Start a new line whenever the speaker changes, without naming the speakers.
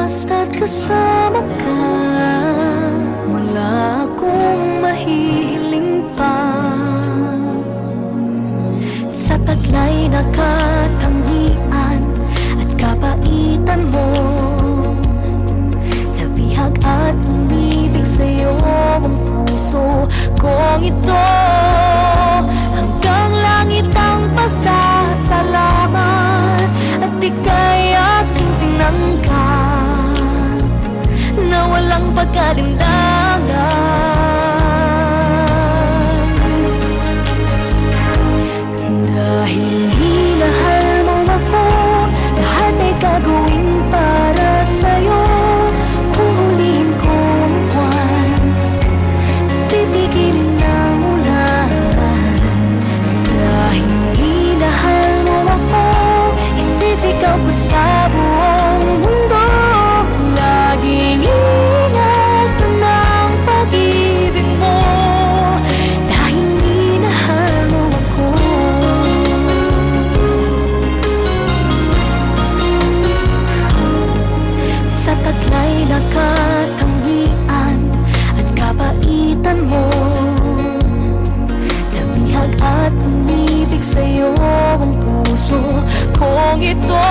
basta't kasama ka, wala akong mahihiling pa. Sa taglay na katangian at kabaitan mo, nabihag at umibig sa'yo ang puso kong ito. Hanggang langit ang pasasalamat at ika'y aking tinangkat na walang pagkalinlangan. Dahil minahal mo ako, lahat ay gagawin para sa'yo. Huhulihin ko ang buwan, pipigilin ng ulan. Dahil minahal mo ako, isisigaw ko sa buong mundo. Laging ingat ng pag-ibig mo, dahil minahal mo ako. Sa taglay na katangian at kabaitan mo, nabihag at umibig sa'yo ang puso kong ito.